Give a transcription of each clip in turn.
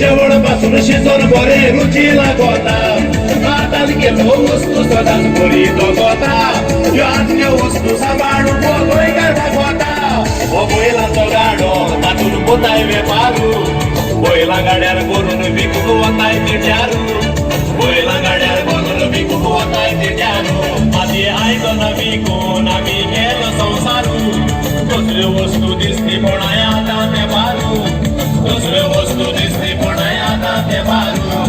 जवळपासून शिजवून बरे रुचीला गोता हातात घेतो वस्तू स्वतःच बरी तो गोता योग्य वस्तू सांभाळून बोलतोय गाडा गोता ओ बैलाचं गाडो तातून बोताय वेपारू बैला गाड्यार करून विकून वताय ते ट्यारू बैला गाड्यार करून विकून वताय ते ट्यारू आधी आयकन विकून आम्ही गेलो संसारू दुसरी वस्तू दिसती पण आता ते बारू दुसरी वस्तू दिसती पण आता ते बारू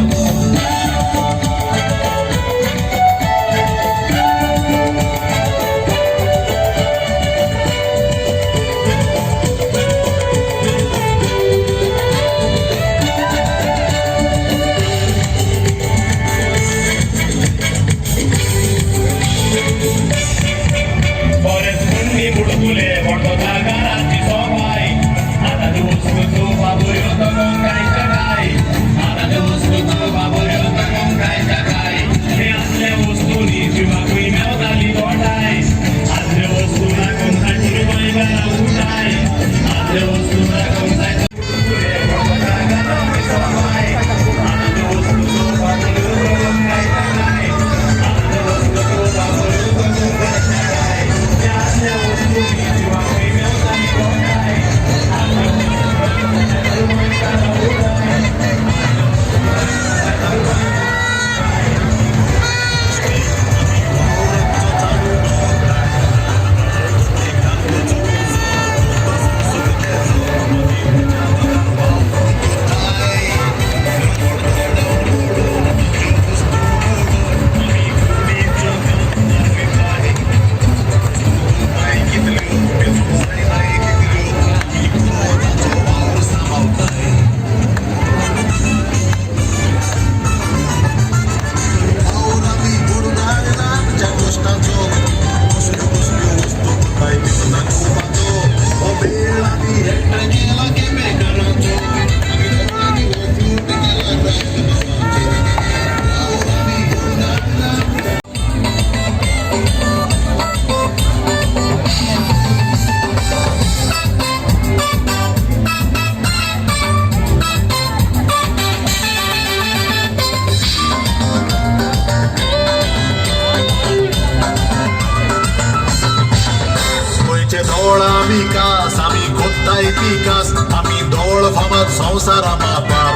विकास आम्ही खोदताय पिकास आम्ही दोळ फामात संसारा मापार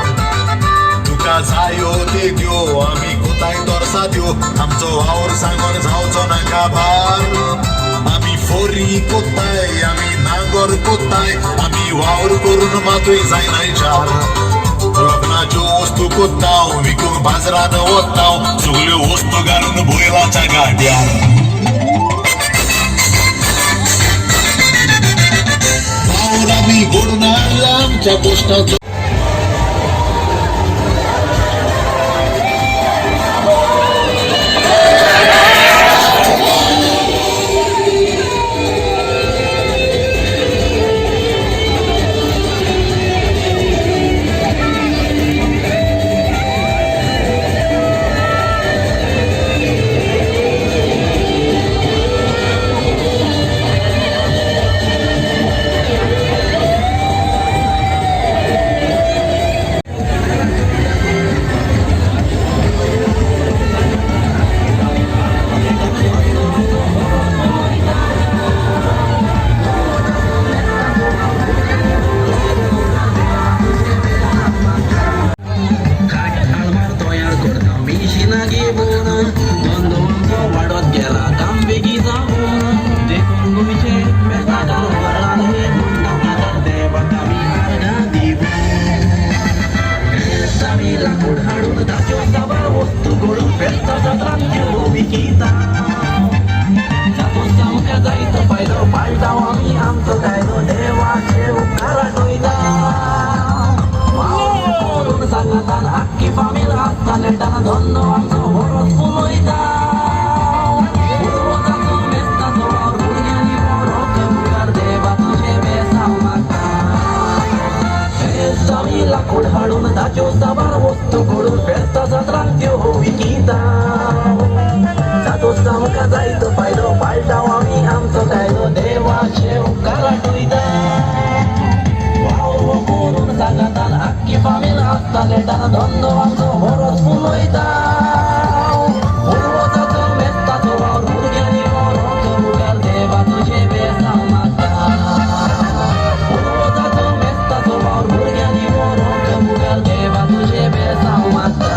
तुका जायो ते द्यो आम्ही खोताय तोरसा द्यो आमचो वावर सांगून जावचो नाका भार आम्ही फोरी कोत्ताय आम्ही नांगर कोत्ताय आम्ही वावर करून मातोय जायनाय चार लग्नाच्यो वस्तू कोत्ताव विकून बाजारान वताव सगल्यो वस्तू घालून बैलाच्या गाड्यार आम्ही घडून आणला आमच्या पोस्टाचं ধন্য আছো ভরত পুলইতা लाकूड हाडून ताच्यो साबार वस्तू करून फेस्ताचाच रांगत्यो विकिता तातूंत आमकां जायतो फायदो पाळटाव आमी आमचो कायदो देवाचे उपकार आठयता वावर करून सांगातान आख्खी फामील आसताले तान धंदो आमचो बरोच फुलयता उर्वताचो मेस्ताचो वावर भुरग्यांनी व्हरोंक मुखार देवा तुजे बेसांव मागता उर्वताचो मेस्ताचो वावर भुरग्यांनी व्हरोंक मुखार देवा तुजे बेसांव मागता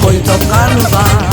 गोंयचो कारवार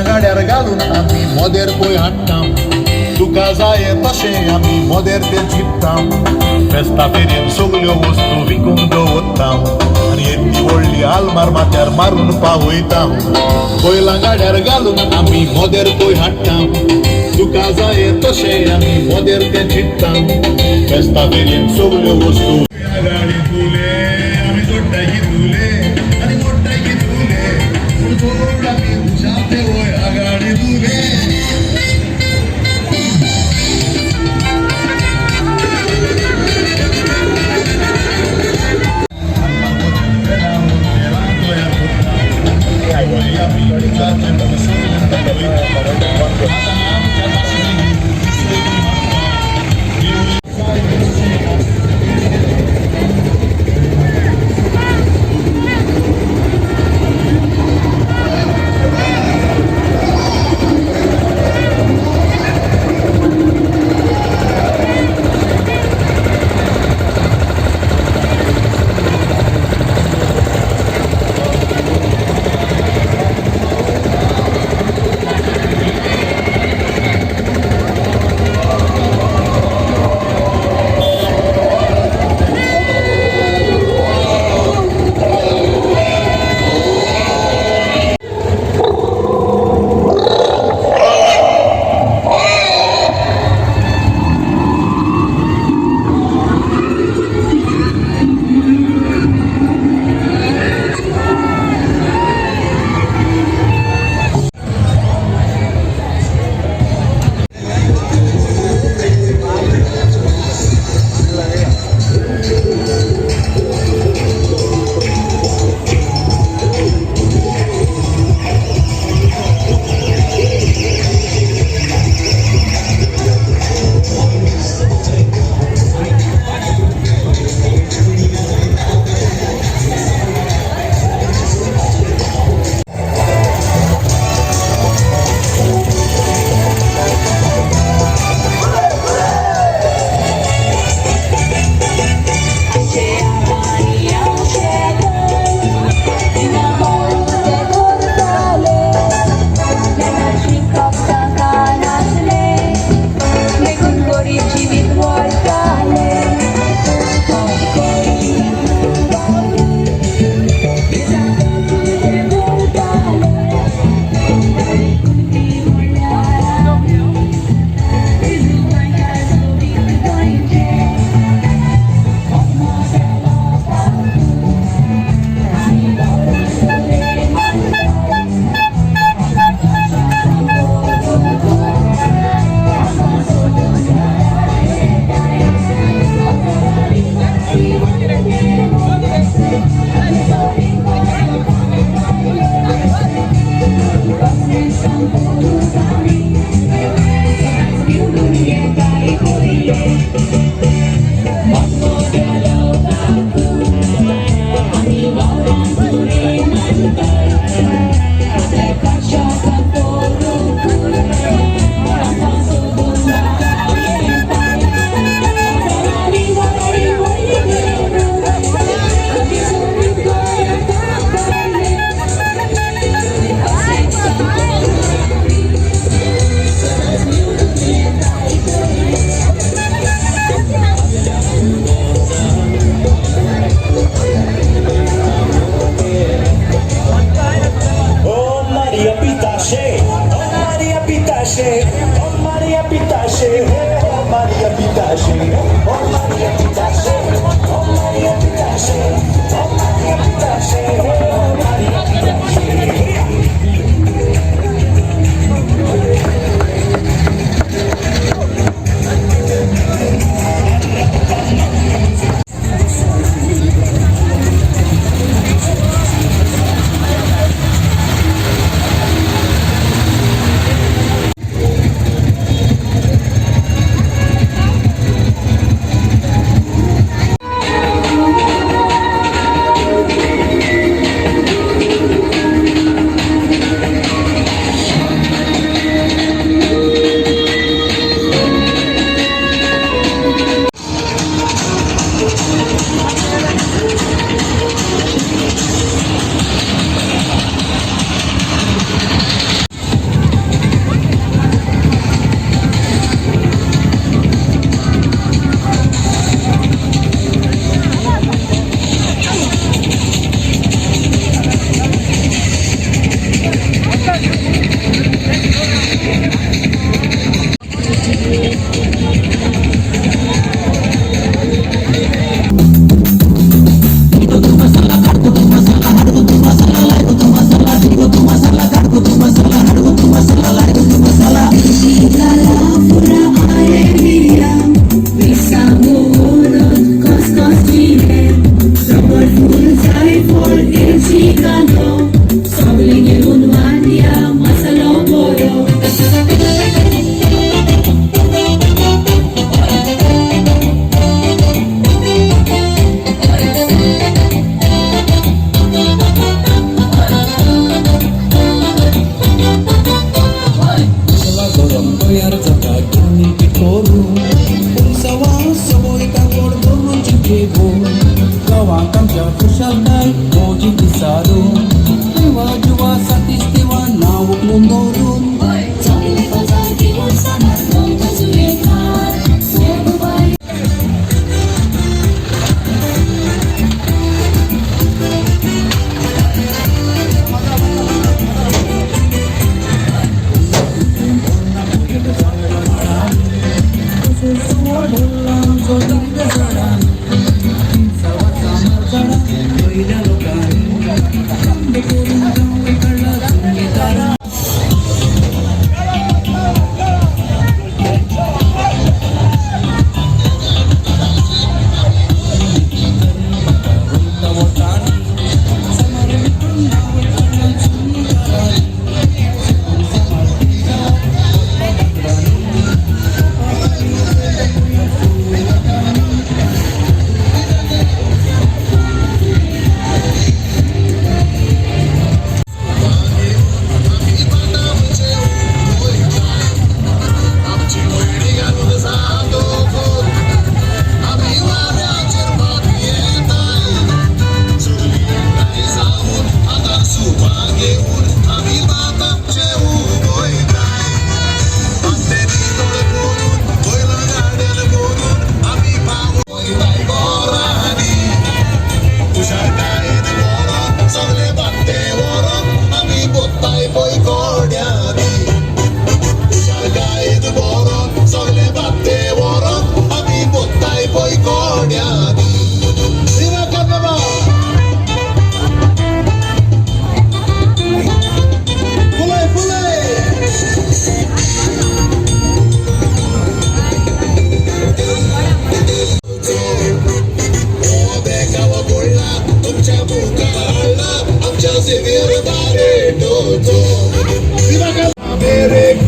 गाड्यार घालून आम्ही मोदेर पळय हाडटा तुका जाय तशें आमी मोदेर तें चिंतता फेस्ता फेरयेन सगल्यो वस्तू विकूंक दवरता आनी येदी व्हडली आलमार माथ्यार मारून पावयता बैलां गाड्यार घालून आमी मोदेर पळय हाडटा तुका जाय तशें आमी मोदेर तें चिंतता फेस्ता फेरयेन सगल्यो वस्तू गाडी तुले आमी जोडटाय की तुले आनी मोडटाय की तुले पूण गोड आमी हुशार वय आगाडी तुले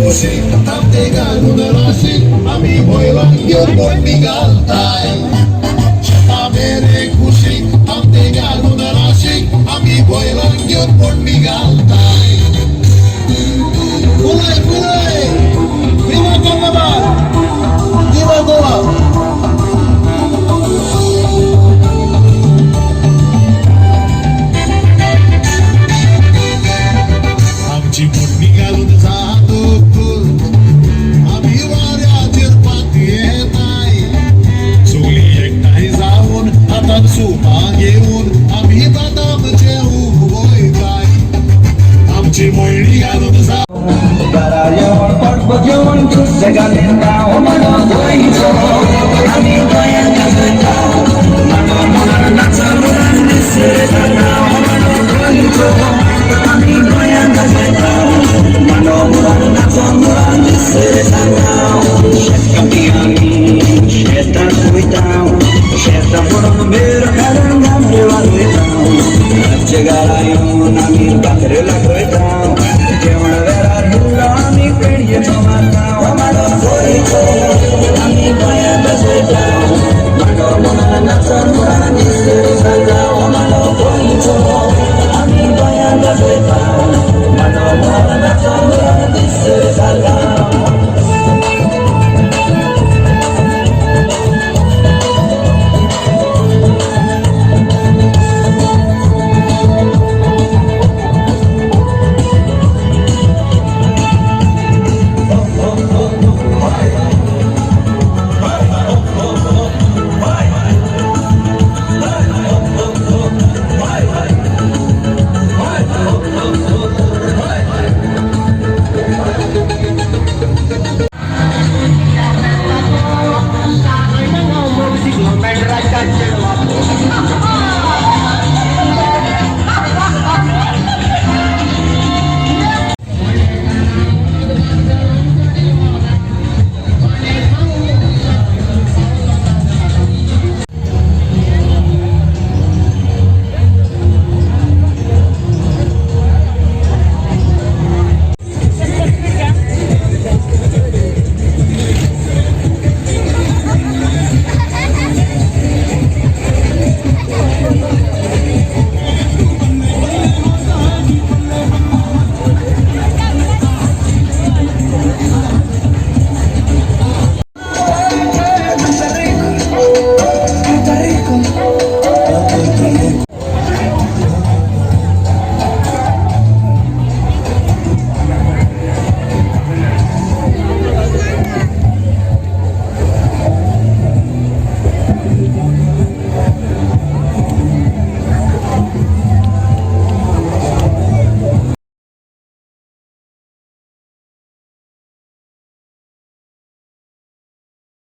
खुशी थांबते घालून राशी आम्ही भोयला घेऊन कोंडी घालताय शेता मेरे खुशी आमचे घालून राशी आम्ही बैलां घेऊन कोंडी घालताय फुलय फुलय विवा कर्नाटक विवा गोवा आमची कोंडी घालून जातो आम्ही वाऱ्याचेर पाती येताय चोली एकठांय जाऊन हातात सुपां घेऊन आम्ही बदामचे उबोयताय आमची मळणी घालून जा Baralhão, pode botar um tudo, galera, o mano foi isso. A minha mãe é casal, mano, mano, na sala, nesse restaurante, o mano foi isso. A minha mãe é casal, mano, mano, na sala, nesse restaurante. Chefe campeão, chefe da cuidão, chefe da fora no meio, caramba, meu aluitão. Chegar aí, na minha barreira, la cuidão. Quem vai ver a lua, me perdi, não mata, o mano foi isso.